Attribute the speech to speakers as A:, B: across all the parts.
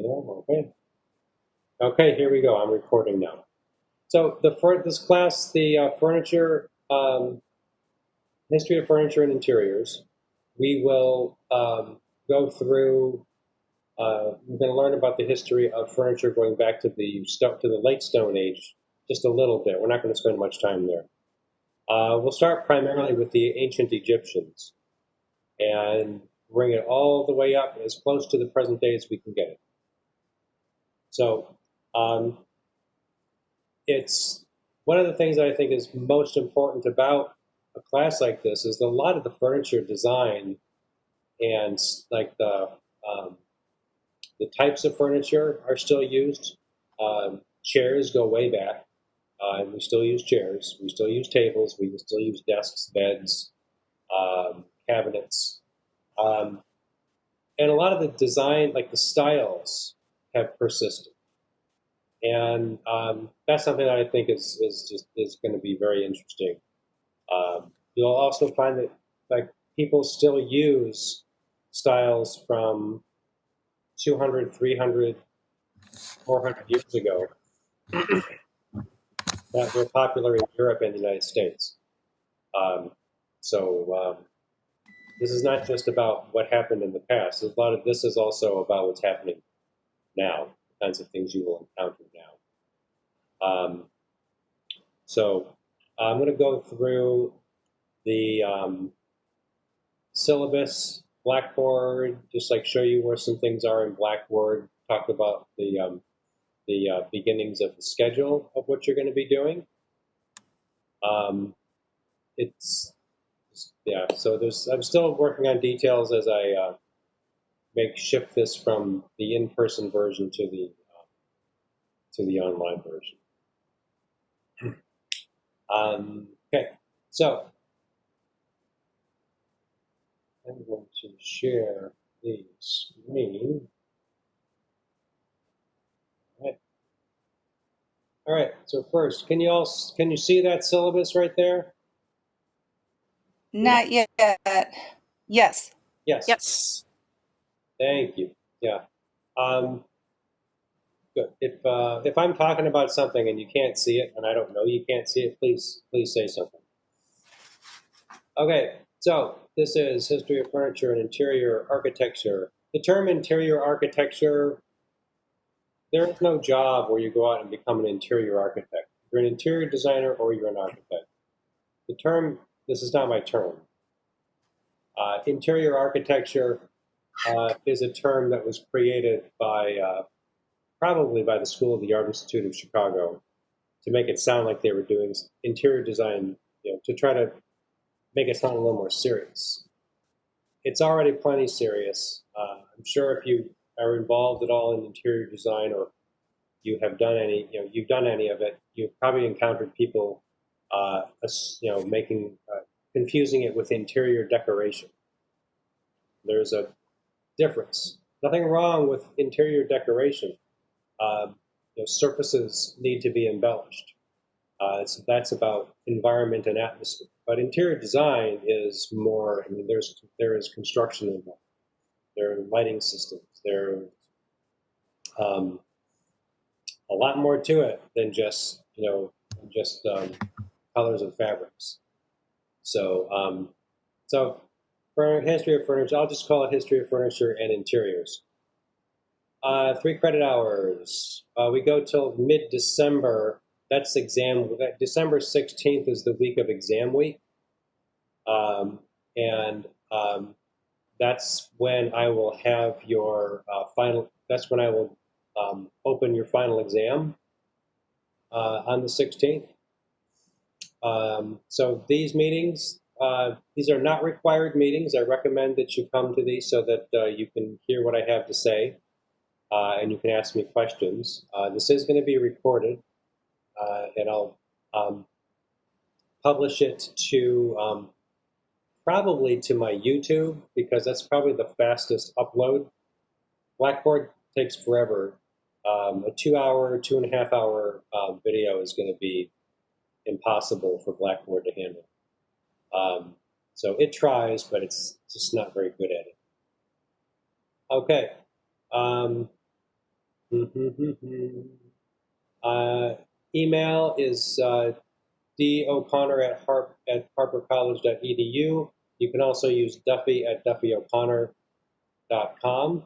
A: Okay. Okay, here we go. I'm recording now. So this class, the furniture, history of furniture and interiors, we will go through. We're going to learn about the history of furniture going back to the late Stone Age, just a little bit. We're not going to spend much time there. We'll start primarily with the ancient Egyptians and bring it all the way up as close to the present day as we can get it. So it's one of the things that I think is most important about a class like this is that a lot of the furniture design and like the types of furniture are still used. Chairs go way back, and we still use chairs. We still use tables. We still use desks, beds, cabinets. And a lot of the design, like the styles, have persisted. And that's something that I think is going to be very interesting. You'll also find that like people still use styles from 200, 300, 400 years ago that were popular in Europe and the United States. This is not just about what happened in the past. A lot of this is also about what's happening now, the kinds of things you will encounter now. So I'm going to go through the syllabus, Blackboard, just like show you where some things are in Blackboard, talk about the beginnings of the schedule of what you're going to be doing. So I'm still working on details as I shift this from the in-person version to the online version. Okay, so I'm going to share the screen. All right. So first, can you see that syllabus right there?
B: Not yet. Yes.
A: Yes.
C: Yes.
A: Thank you. Yeah. Good. If I'm talking about something and you can't see it, and I don't know you can't see it, please say something. Okay. So this is History of Furniture and Interior Architecture. The term interior architecture, there is no job where you go out and become an interior architect. You're an interior designer or you're an architect. This is not my term. Interior architecture is a term that was created probably by the School of the Art Institute of Chicago to make it sound like they were doing interior design, to try to make it sound a little more serious. It's already plenty serious. I'm sure if you are involved at all in interior design or you have done you've done any of it, you've probably encountered people, confusing it with interior decoration. There's a difference. Nothing wrong with interior decoration. Surfaces need to be embellished. So that's about environment and atmosphere. But interior design is more. There is construction involved. There are lighting systems. There's a lot more to it than just colors and fabrics. So for history of furniture, I'll just call it history of furniture and interiors. 3 credit hours. We go till mid-December. That's exam. December 16th is the week of exam week, and that's when I will have your final. That's when I will open your final exam on the 16th. So these meetings, these are not required meetings. I recommend that you come to these so that you can hear what I have to say and you can ask me questions. This is going to be recorded, and I'll publish it to probably to my YouTube because that's probably the fastest upload. Blackboard takes forever. A 2.5 hour video is going to be impossible for Blackboard to handle. So it tries, but it's just not very good at it. Okay. Email is dob'Connor@harpercollege.edu. You can also use duffy@duffyo'connor.com.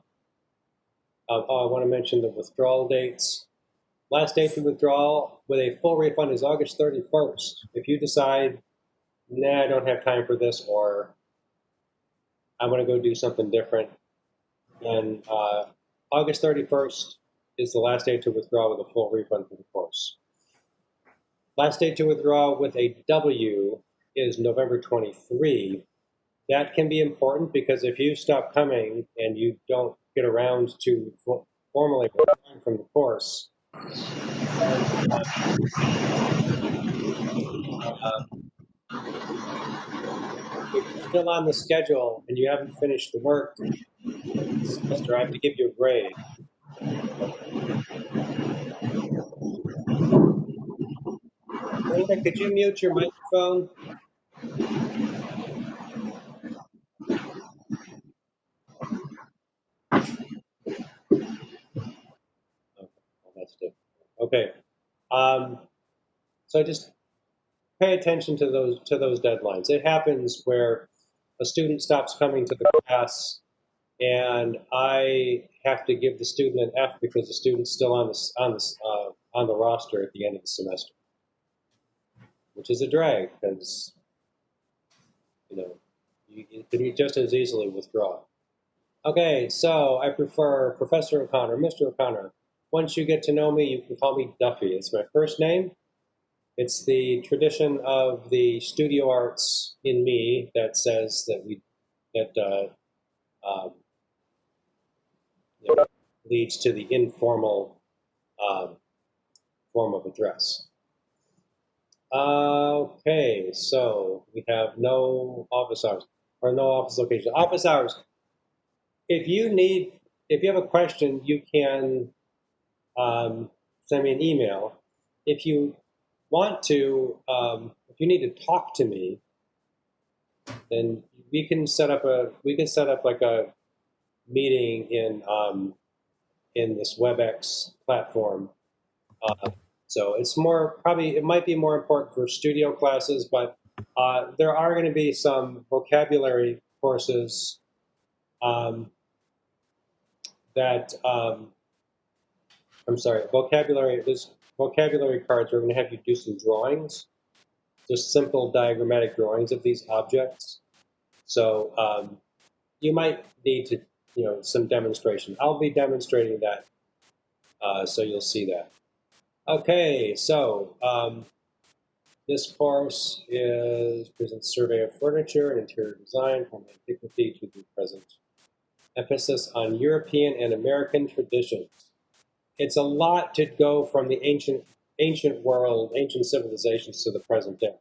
A: I want to mention the withdrawal dates. Last date to withdrawal with a full refund is August 31st. If you decide, nah, I don't have time for this, or I want to go do something different, then August 31st is the last day to withdraw with a full refund for the course. Last day to withdraw with a W is November 23. That can be important because if you stop coming and you don't get around to formally withdrawing from the course, if you're still on the schedule and you haven't finished the work this semester, I have to give you a grade. Rita, could you mute your microphone? That's different. Okay. So just pay attention to those deadlines. It happens where a student stops coming to the class, and I have to give the student an F because the student's still on the roster at the end of the semester, which is a drag because you could just as easily withdraw. Okay, so I prefer Professor O'Connor, Mr. O'Connor. Once you get to know me, you can call me Duffy. It's my first name. It's the tradition of the studio arts in me that says that leads to the informal form of address. Okay, so we have no office hours or no office location. Office hours. If you have a question, you can send me an email. If you want to, if you need to talk to me, then we can set up like a meeting in this WebEx platform. So it might be more important for studio classes, but there are going to be some vocabulary courses there's vocabulary cards where we're going to have you do some drawings, just simple diagrammatic drawings of these objects. So you might need to, some demonstration. I'll be demonstrating that, so you'll see that. Okay, so this course presents survey of furniture and interior design from antiquity to the present. Emphasis on European and American traditions. It's a lot to go from the ancient world, ancient civilizations to the present day.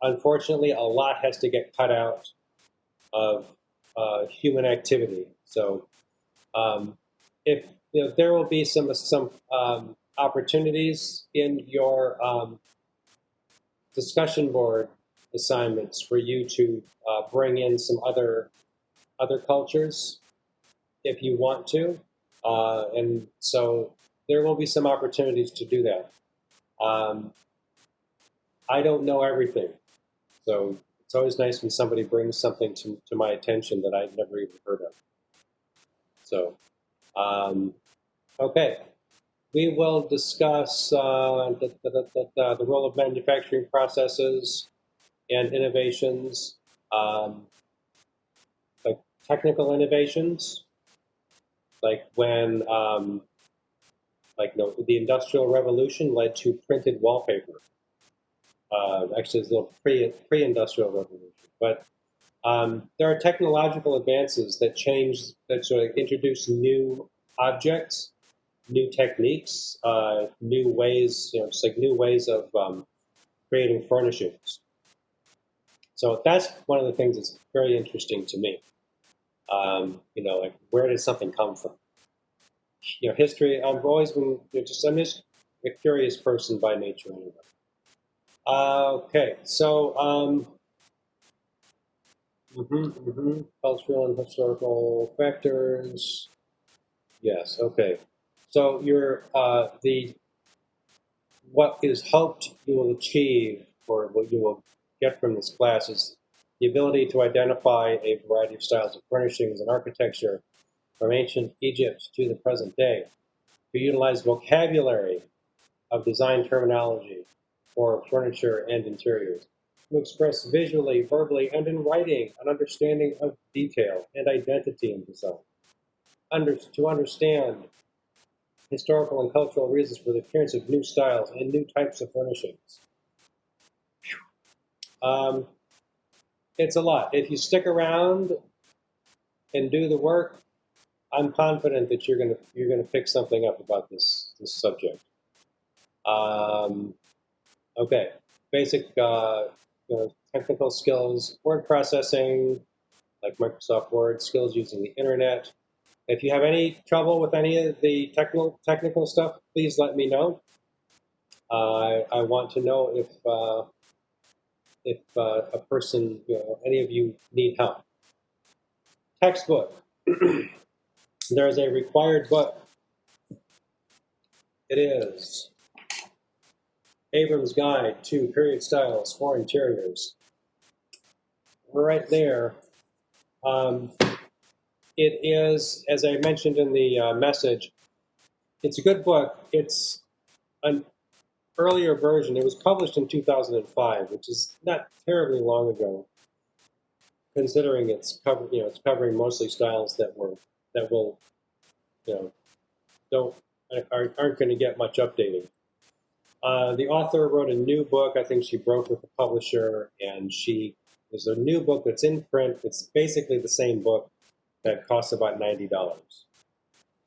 A: Unfortunately, a lot has to get cut out of human activity. So, if there will be some opportunities in your discussion board assignments for you to bring in some other cultures if you want to. And so there will be some opportunities to do that. I don't know everything, so it's always nice when somebody brings something to my attention that I've never even heard of. So, okay, we will discuss the role of manufacturing processes and innovations, like technical innovations, like when the Industrial Revolution led to printed wallpaper. Actually, it's a little pre-industrial revolution, but there are technological advances that sort of introduce new objects, new techniques, new ways, just like new ways of creating furnishings. So that's one of the things that's very interesting to me. Like where did something come from? History. I've always been I'm just a curious person by nature, anyway. Okay, so cultural and historical factors. Yes. Okay. So what is hoped you will achieve, or what you will get from this class, is the ability to identify a variety of styles of furnishings and architecture from ancient Egypt to the present day, to utilize vocabulary of design terminology for furniture and interiors, to express visually, verbally, and in writing an understanding of detail and identity in design, to understand historical and cultural reasons for the appearance of new styles and new types of furnishings. Um, it's a lot. If you stick around and do the work, I'm confident that you're gonna pick something up about this subject. Okay, basic technical skills, word processing, like Microsoft Word, skills using the internet. If you have any trouble with any of the technical stuff, please let me know. I want to know if a person, any of you need help. Textbook. There is a required book. It is Abram's Guide to Period Styles for Interiors. Right there. It is, as I mentioned in the message, it's a good book. It's an earlier version. It was published in 2005, which is not terribly long ago, considering it's covering mostly styles that will, don't aren't going to get much updating. The author wrote a new book. I think she broke with the publisher, and there's a new book that's in print. It's basically the same book that costs about $90.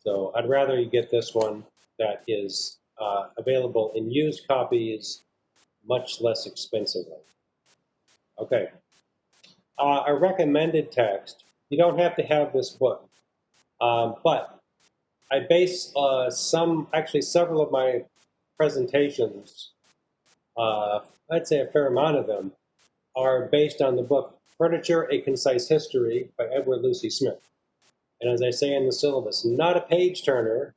A: So I'd rather you get this one that is available in used copies much less expensively. Okay. A recommended text. You don't have to have this book, but I base several of my presentations, I'd say a fair amount of them, are based on the book Furniture, A Concise History by Edward Lucy Smith. And as I say in the syllabus, not a page turner,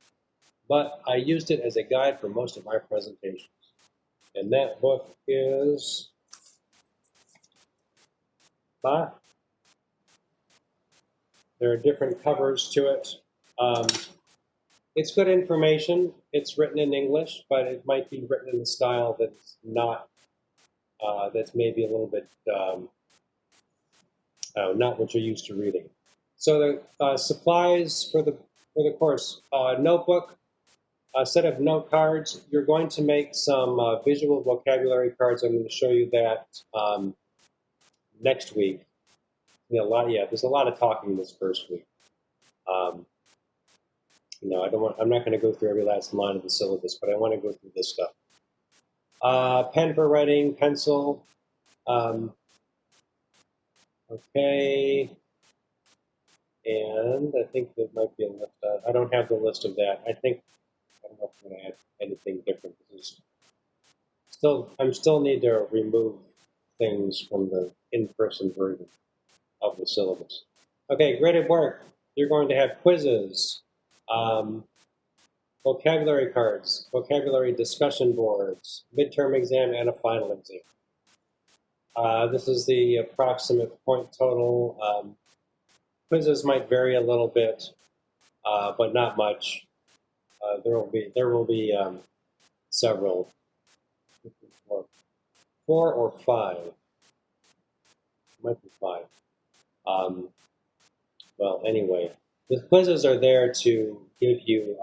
A: but I used it as a guide for most of my presentations. And that book is there are different covers to it. It's good information. It's written in English, but it might be written in a style that's not, that's maybe a little bit not what you're used to reading. So the supplies for the course: notebook, a set of note cards. You're going to make some visual vocabulary cards. I'm going to show you that next week. There's a lot of talking this first week. I'm not going to go through every last line of the syllabus, but I want to go through this stuff. Pen for writing, pencil. Okay. And I think there might be a list. I don't have the list of that. I don't know if I'm going to add anything different. I still need to remove things from the in-person version of the syllabus. Okay, graded work. You're going to have quizzes, vocabulary cards, vocabulary discussion boards, midterm exam, and a final exam. This is the approximate point total. Quizzes might vary a little bit, but not much. There will be several, 4 or 5. It might be 5. Well, anyway, the quizzes are there to give you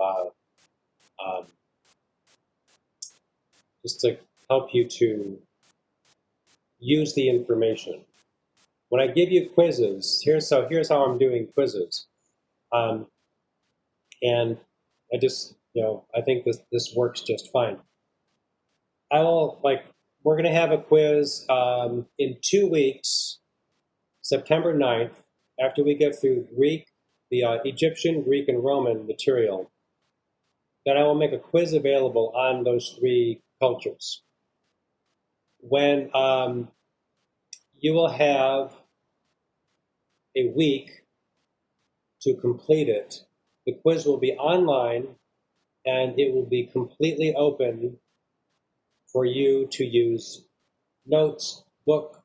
A: just to help you to use the information. When I give you quizzes, here's how I'm doing quizzes, and I just I think this works just fine. We're going to have a quiz in 2 weeks, September 9th, after we get through Greek, the Egyptian, Greek, and Roman material. Then I will make a quiz available on those 3 cultures. When you will have a week to complete it The quiz will be online, and it will be completely open for you to use notes, book,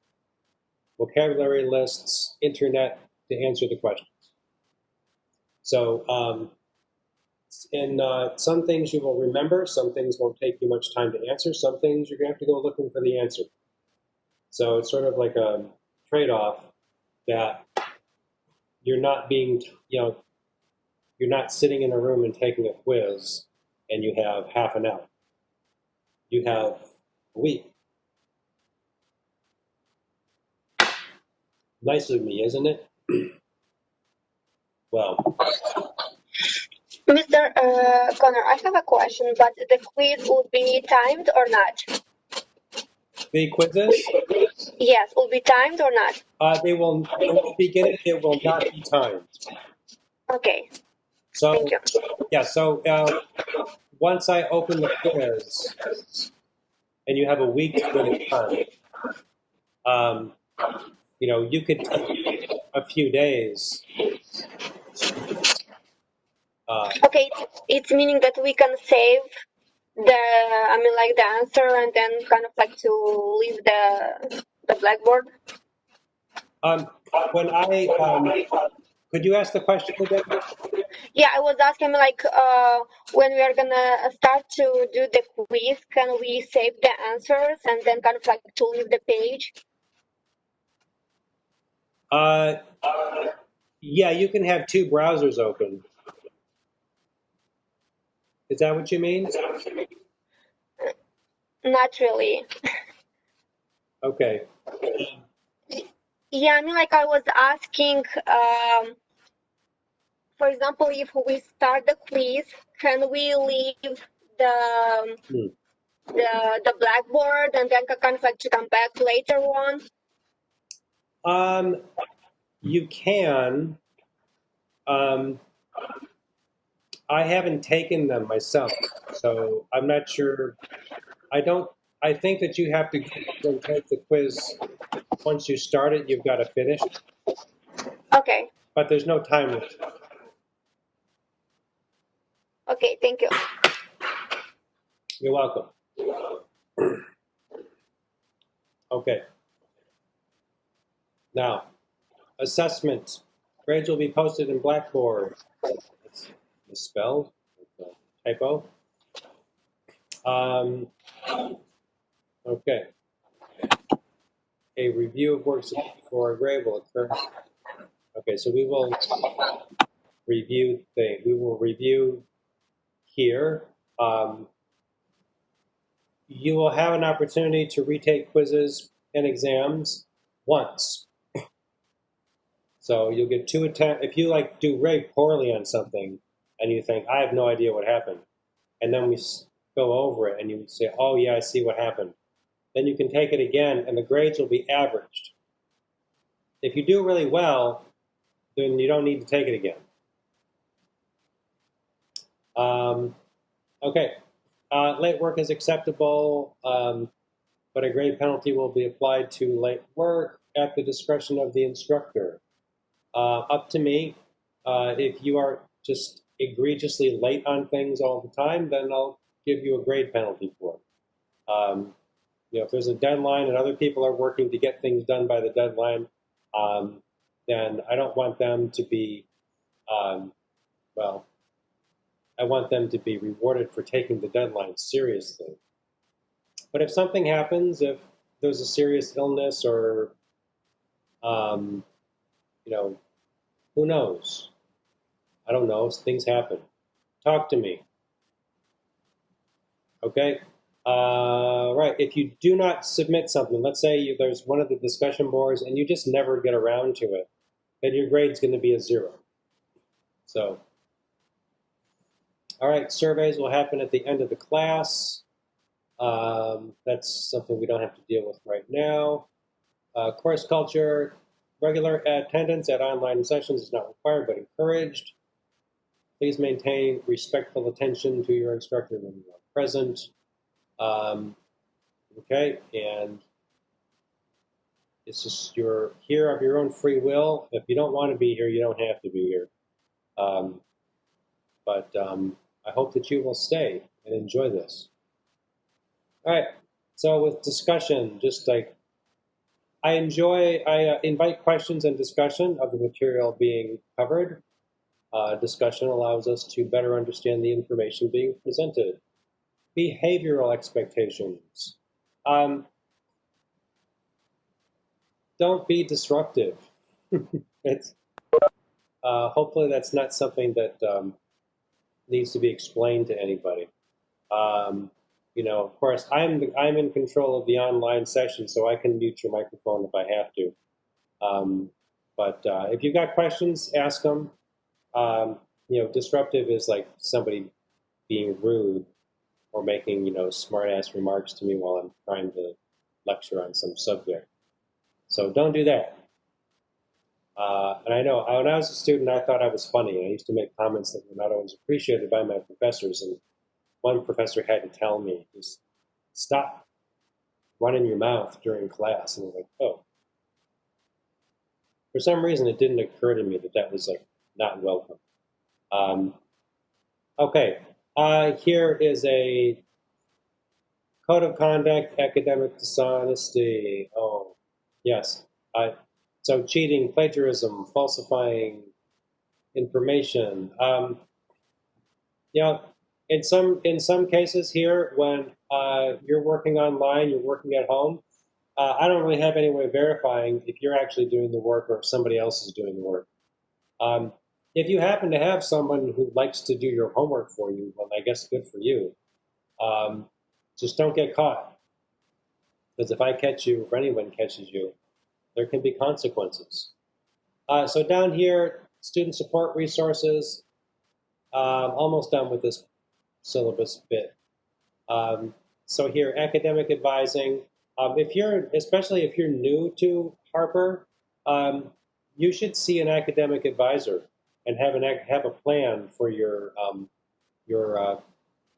A: vocabulary lists, internet to answer the questions. So, some things you will remember, some things won't take you much time to answer, some things you're going to have to go looking for the answer. So it's sort of like a trade-off that you're not being, you're not sitting in a room and taking a quiz and you have half an hour. You have a week. Nice of me, isn't it? Well,
C: Mr. Connor, I have a question, but the quiz will be timed or not?
A: the quizzes,
C: Yes, will be timed or not?
A: they will, in the beginning, it will not be timed.
C: Okay,
A: So,
C: thank you.
A: yeah, so once I open the quiz and you have a week to get it done, you could take a few days.
C: Okay, it's meaning that we can save the answer and then kind of like to leave the blackboard.
A: When could you ask the question again?
C: Yeah, I was asking when we are gonna start to do the quiz, can we save the answers and then kind of like to leave the page?
A: Yeah, you can have two browsers open. Is that what you mean?
C: Not really.
A: Okay.
C: Yeah, I was asking, for example, if we start the quiz, can we leave the the blackboard and then kind of like to come back later on?
A: You can. I haven't taken them myself, so I'm not sure. I think that you have to go and take the quiz. Once you start it, you've got to finish.
C: Okay.
A: But there's no time limit.
C: Okay, thank you.
A: You're welcome. Okay. Now, assessment. Grades will be posted in Blackboard. That's misspelled. Typo. Okay. A review of works for a grade will occur. Okay, so we will review here. You will have an opportunity to retake quizzes and exams once. So you'll get 2 attempts. If you do very poorly on something and you think, I have no idea what happened, and then we go over it and you say, oh yeah, I see what happened. Then you can take it again and the grades will be averaged. If you do really well, then you don't need to take it again. Okay, late work is acceptable, but a grade penalty will be applied to late work at the discretion of the instructor. Up to me. If you are just egregiously late on things all the time, then I'll give you a grade penalty for it. If there's a deadline and other people are working to get things done by the deadline, then I don't want them to be, I want them to be rewarded for taking the deadline seriously. But if something happens, if there's a serious illness or, who knows? I don't know. Things happen. Talk to me. Okay? Right. If you do not submit something, let's say there's one of the discussion boards and you just never get around to it, then your grade's going to be a 0. So, all right, surveys will happen at the end of the class. That's something we don't have to deal with right now. Course culture, regular attendance at online sessions is not required but encouraged. Please maintain respectful attention to your instructor when you are present. Okay, and it's just you're here of your own free will. If you don't want to be here, you don't have to be here. but I hope that you will stay and enjoy this. All right, so with discussion, just like I invite questions and discussion of the material being covered. Discussion allows us to better understand the information being presented. Behavioral expectations. Don't be disruptive. It's hopefully that's not something that needs to be explained to anybody. Of course, I'm in control of the online session, so I can mute your microphone if I have to. But if you've got questions, ask them. Disruptive is like somebody being rude or making, smart-ass remarks to me while I'm trying to lecture on some subject. So don't do that. And I know when I was a student, I thought I was funny. I used to make comments that were not always appreciated by my professors. And one professor had to tell me, just stop running your mouth during class. And I'm like, oh. For some reason, it didn't occur to me that that was like not welcome. Okay, here is a code of conduct, academic dishonesty. Oh, yes. So cheating, plagiarism, falsifying information. In some cases here, when you're working online, you're working at home, I don't really have any way of verifying if you're actually doing the work or if somebody else is doing the work. If you happen to have someone who likes to do your homework for you, well, I guess good for you. Just don't get caught. Because if I catch you, if anyone catches you, there can be consequences. So down here, student support resources. Almost done with this syllabus bit. So here, academic advising. Especially if you're new to Harper, you should see an academic advisor and have a plan for your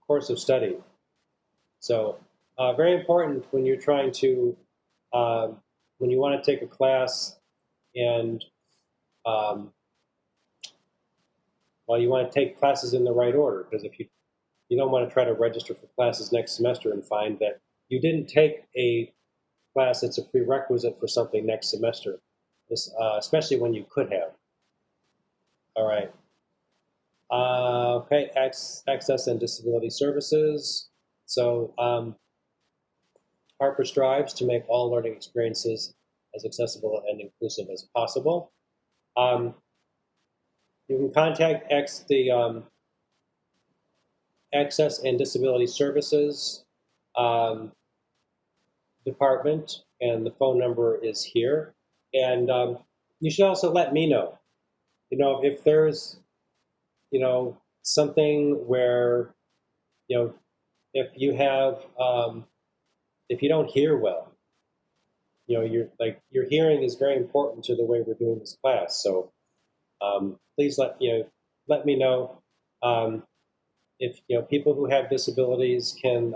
A: course of study. So very important when you're trying to when you want to take a class and you want to take classes in the right order, because if you don't want to try to register for classes next semester and find that you didn't take a class that's a prerequisite for something next semester, especially when you could have. All right. Okay, access and disability services. So Harper strives to make all learning experiences as accessible and inclusive as possible. You can contact the Access and Disability Services department, and the phone number is here. And you should also let me know. If there's, something where, if you have, if you don't hear well, your hearing is very important to the way we're doing this class. So please let me know if people who have disabilities can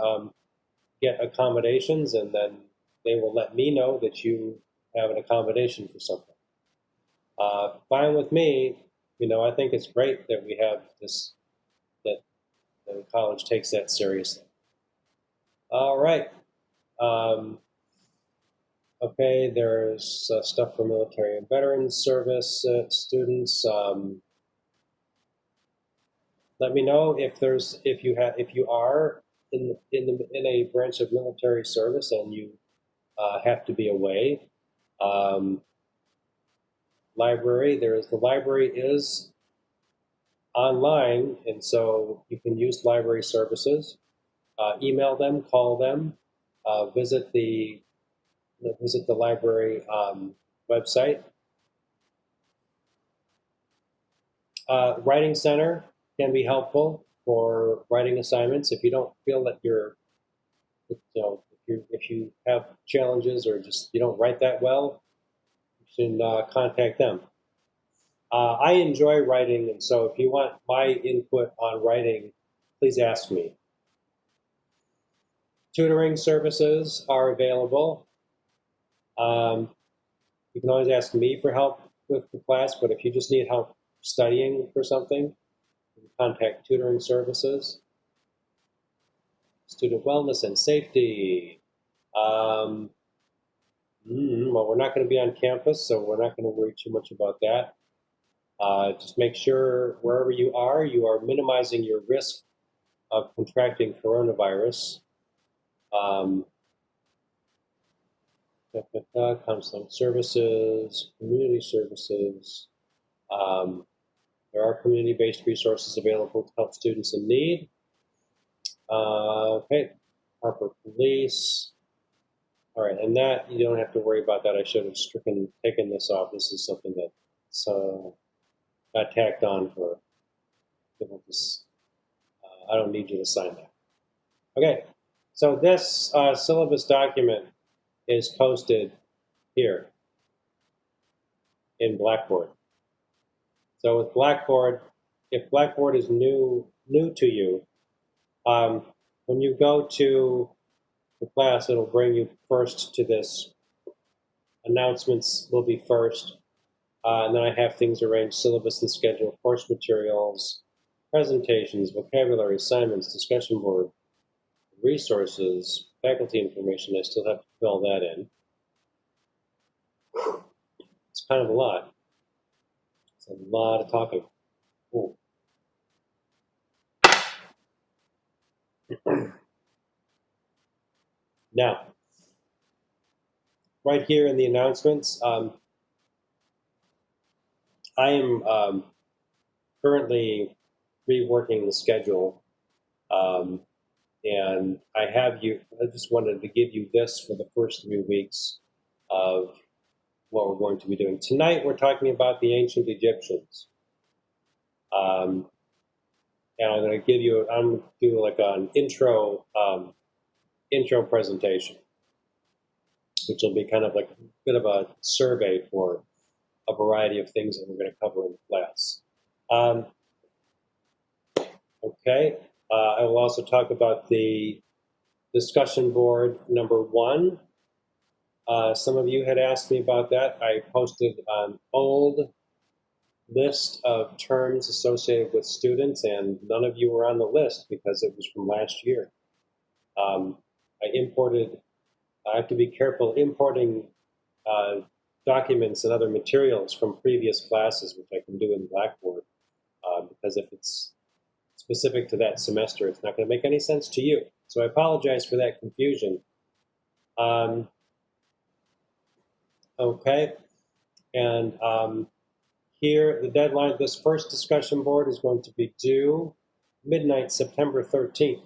A: get accommodations, and then they will let me know that you have an accommodation for something. Fine with me. I think it's great that we have this, that the college takes that seriously. All right. Okay, there's stuff for military and veterans service students. Let me know if you are in a branch of military service and you have to be away. Library. The library is online, and so you can use library services. Email them, call them, visit the library website. Writing Center can be helpful for writing assignments. If you don't feel that if you have challenges or just you don't write that well, you can contact them. I enjoy writing, and so if you want my input on writing, please ask me. Tutoring services are available. You can always ask me for help with the class, but if you just need help studying for something, contact tutoring services, student wellness and safety. Well, we're not going to be on campus, so we're not going to worry too much about that. Just make sure wherever you are minimizing your risk of contracting coronavirus. Counseling services, community services. There are community-based resources available to help students in need. Okay, Harper Police. All right, and that, you don't have to worry about that. I should have taken this off. This is something that's got tacked on for people to, I don't need you to sign that. Okay, so this syllabus document is posted here in Blackboard. So with Blackboard, if Blackboard is new to you, when you go to the class, it'll bring you first to this. Announcements will be first, and then I have things arranged: syllabus and schedule, course materials, presentations, vocabulary, assignments, discussion board, resources, faculty information. I still have to fill that in. It's kind of a lot. It's a lot of talking. Ooh. Now, right here in the announcements, I am currently reworking the schedule, and I just wanted to give you this for the first 3 weeks of what we're going to be doing. Tonight, we're talking about the ancient Egyptians. And I'm going to do like an intro presentation, which will be kind of like a bit of a survey for a variety of things that we're going to cover in class. Okay, I will also talk about the discussion board number 1. Some of you had asked me about that. I posted an old list of terms associated with students, and none of you were on the list because it was from last year. I have to be careful importing documents and other materials from previous classes, which I can do in Blackboard, because if it's specific to that semester, it's not going to make any sense to you. So I apologize for that confusion. Okay, and here, the deadline, this first discussion board is going to be due midnight, September 13th.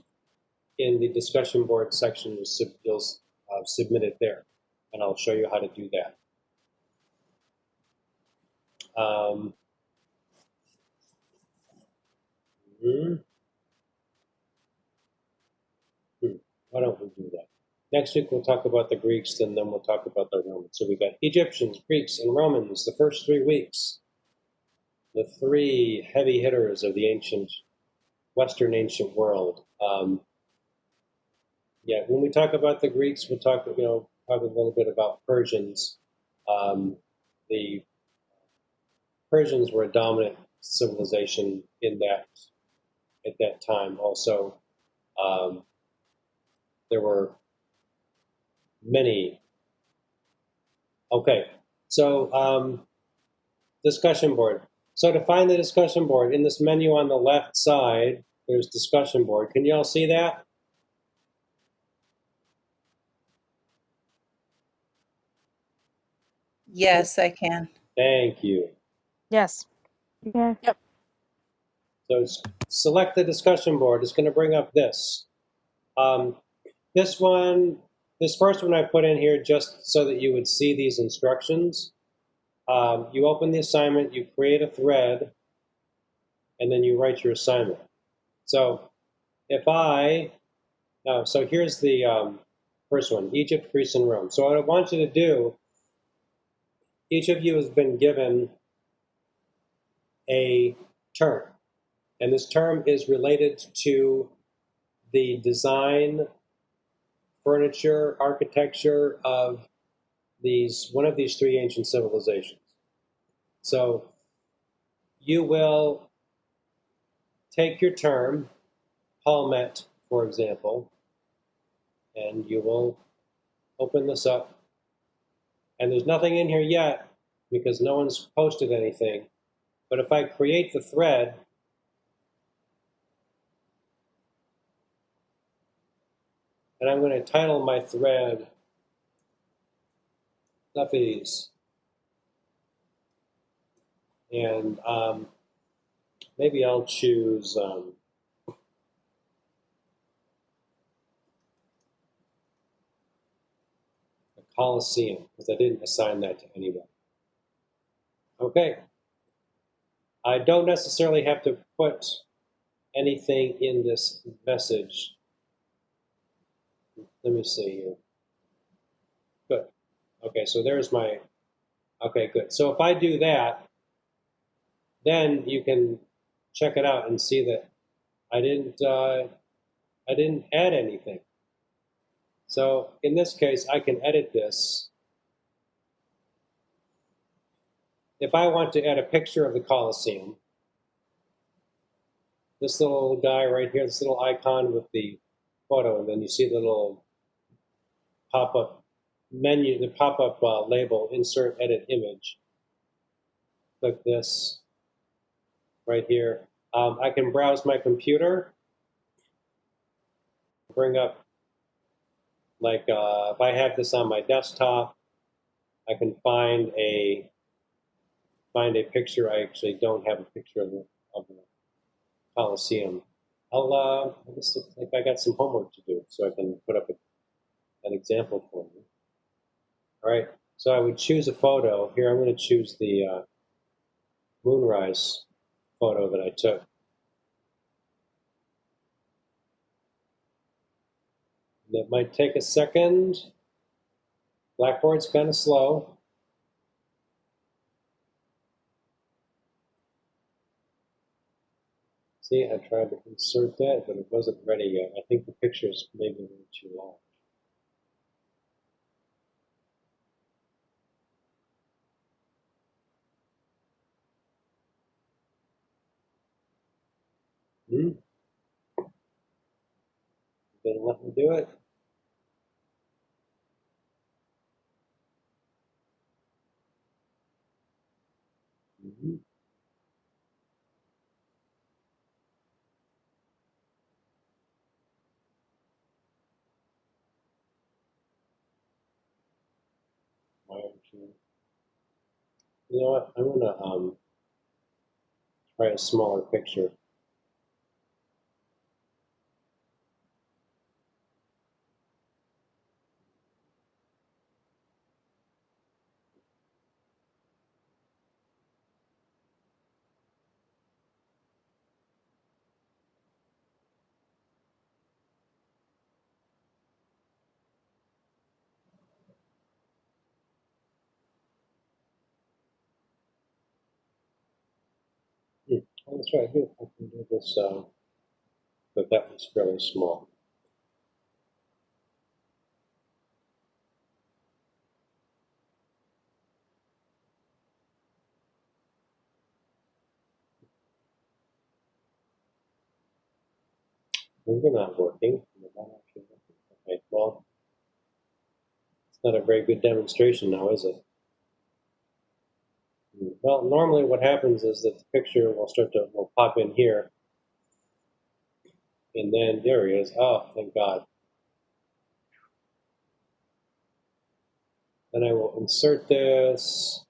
A: In the discussion board section, you'll submit it there, and I'll show you how to do that. Why don't we do that? Next week, we'll talk about the Greeks, and then we'll talk about the Romans. So we've got Egyptians, Greeks, and Romans the first 3 weeks. The 3 heavy hitters of the Western ancient world. Yeah, when we talk about the Greeks, we'll talk, probably a little bit about Persians. The Persians were a dominant civilization at that time. Also, there were many. Okay, so discussion board. So to find the discussion board, in this menu on the left side, there's discussion board. Can you all see that?
B: Yes, I can.
A: Thank you.
D: Yes.
E: Yes.
D: Yep.
A: So select the discussion board. It's going to bring up this. This first one I put in here just so that you would see these instructions. You open the assignment, you create a thread, and then you write your assignment. So so here's the first one, Egypt, Greece, and Rome. So what I want you to do, each of you has been given a term, and this term is related to the design, furniture, architecture of one of these 3 ancient civilizations. So you will take your term, Palmet, for example, and you will open this up. And there's nothing in here yet because no one's posted anything. But if I create the thread, and I'm going to title my thread Stuffies, and maybe I'll choose a Coliseum because I didn't assign that to anyone. Okay. I don't necessarily have to put anything in this message. Let me see here. Good. Okay, so there's my, okay, good. So if I do that, then you can check it out and see that I didn't add anything. So in this case, I can edit this. If I want to add a picture of the Colosseum, this little guy right here, this little icon with the photo, and then you see the little pop-up menu, the pop-up label, insert edit image. Click this right here. I can browse my computer, bring up, like if I have this on my desktop, I can find a picture. I actually don't have a picture of the Colosseum. I just think I got some homework to do, so I can put up an example for you. All right, so I would choose a photo. Here I'm going to choose the moonrise photo that I took. That might take a second. Blackboard's kind of slow. See, I tried to insert that, but it wasn't ready yet. I think the picture's maybe a little too long. Didn't let me do it. You know what? I'm gonna try a smaller picture. Oh, that's right. Here, I can do this, but that was fairly small. They're not working. Okay, well, it's not a very good demonstration now, is it? Well, normally what happens is that the picture will pop in here, and then there he is. Oh, thank God. Then I will insert this.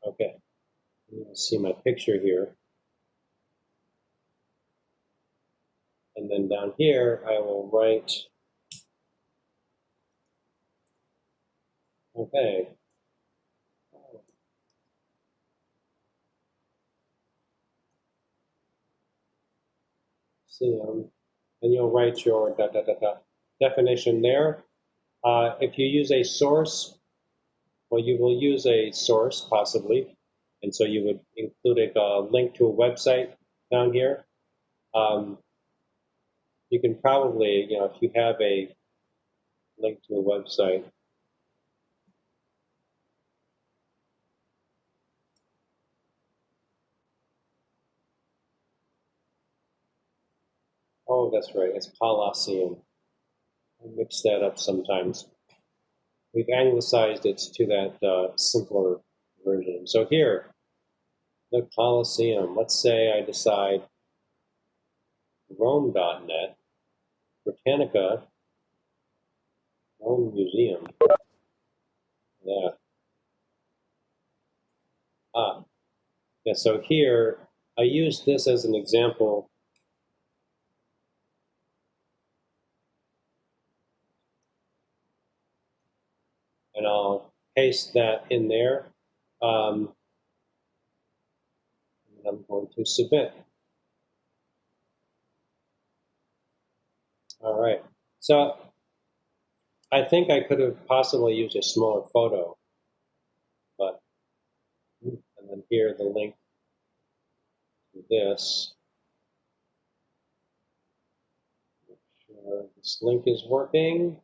A: Okay, you'll see my picture here. And then down here, I will write, okay. See, and you'll write your definition there. If you use a source, well, you will use a source possibly, and so you would include a link to a website down here. You can probably, if you have a link to a website, Oh, that's right. It's Colosseum. I mix that up sometimes. We've anglicized it to that simpler version. So here, the Colosseum. Let's say I decide Rome.net, Britannica, Rome Museum. Yeah. Yeah, so here, I use this as an example. And I'll paste that in there. And I'm going to submit. All right. So I think I could have possibly used a smaller photo, but, and then here the link to this. Make sure this link is working.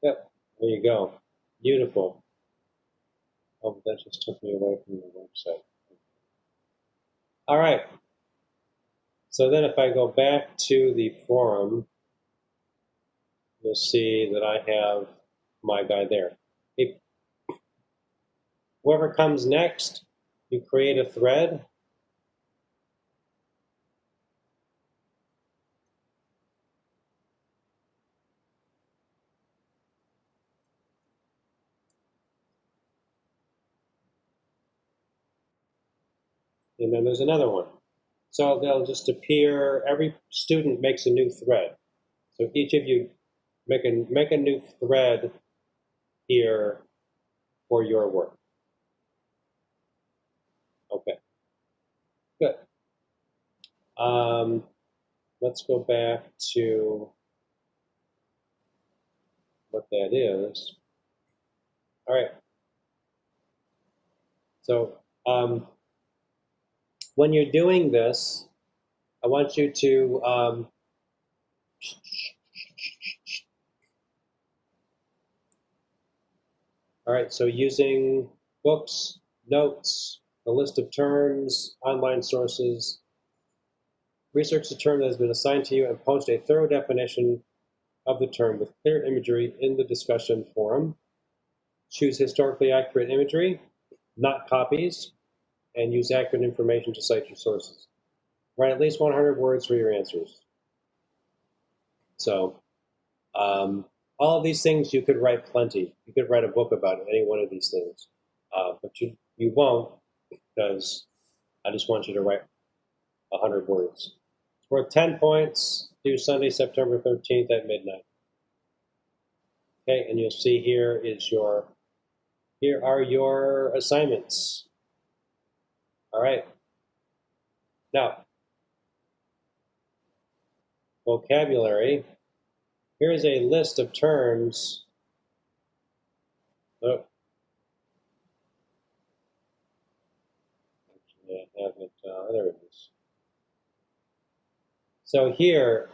A: Yep, there you go. Beautiful. Oh, that just took me away from the website. All right. So then if I go back to the forum, you'll see that I have my guy there. If whoever comes next, you create a thread. And then there's another one. So they'll just appear, every student makes a new thread. So each of you make a new thread here for your work. Okay, good. Let's go back to what that is. All right. So when you're doing this, I want you to all right, so using books, notes, a list of terms, online sources, research the term that has been assigned to you and post a thorough definition of the term with clear imagery in the discussion forum. Choose historically accurate imagery, not copies, and use accurate information to cite your sources. Write at least 100 words for your answers. So all of these things you could write plenty. You could write a book about any one of these things, but you won't, because I just want you to write 100 words. It's worth 10 points, due Sunday, September 13th at midnight. Okay, and you'll see here are your assignments. All right. Now, vocabulary. Here is a list of terms. Oh. Actually, I have it. There it is. So here,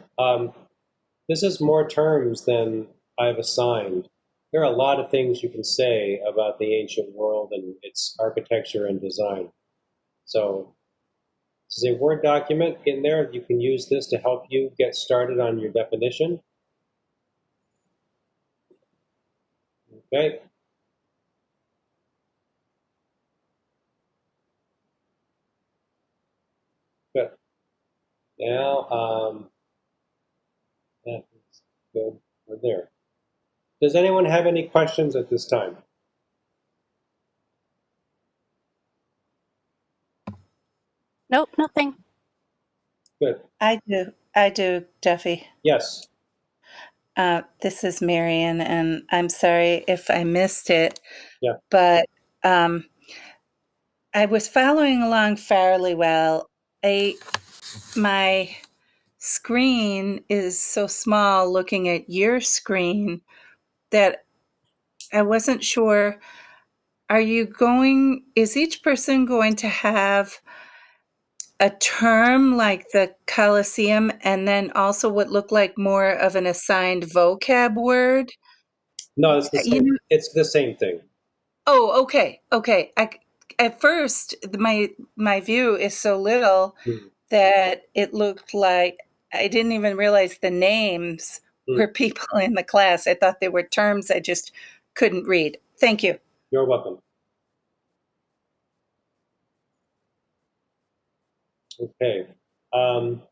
A: this is more terms than I've assigned. There are a lot of things you can say about the ancient world and its architecture and design. So this is a Word document. In there, you can use this to help you get started on your definition. Okay. Good. Now, that is good. We're there. Does anyone have any questions at this time?
D: Nope, nothing.
A: Good.
B: I do, Duffy.
A: Yes.
B: This is Marion, and I'm sorry if I missed it.
A: Yeah.
B: But I was following along fairly well. My screen is so small looking at your screen that I wasn't sure. Is each person going to have a term like the Colosseum and then also what looked like more of an assigned vocab word?
A: No, it's the same. It's the same thing.
B: Oh, okay. At first, my view is so little that it looked like I didn't even realize the names were people in the class. I thought they were terms I just couldn't read. Thank you.
A: You're welcome. Okay. All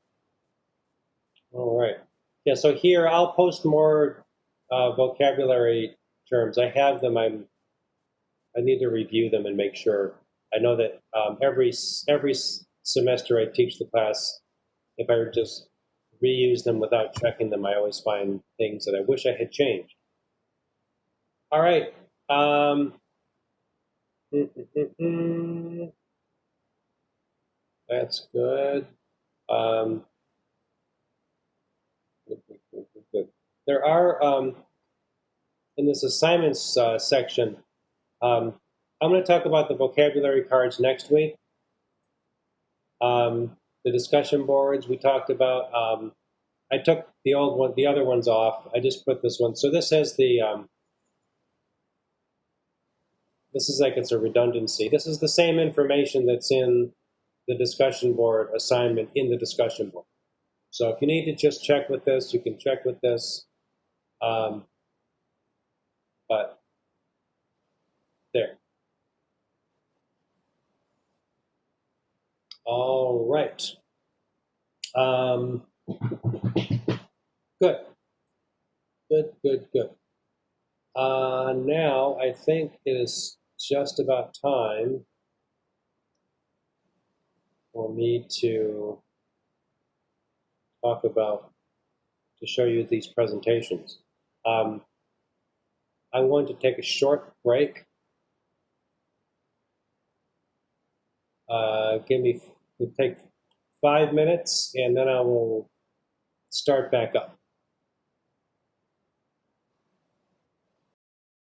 A: right. Yeah, so here I'll post more vocabulary terms. I have them. I need to review them and make sure. I know that every semester I teach the class, if I just reuse them without checking them, I always find things that I wish I had changed. All right. That's good. Good. There are, in this assignments section, I'm going to talk about the vocabulary cards next week. The discussion boards we talked about. I took the old one, the other ones off. I just put this one. So this has the, this is like it's a redundancy. This is the same information that's in the discussion board assignment in the discussion board. So if you need to just check with this, you can check with this. But there. All right. Good. Good. Now I think it is just about time for me to talk about, to show you these presentations. I'm going to take a short break. Take 5 minutes, and then I will start back up.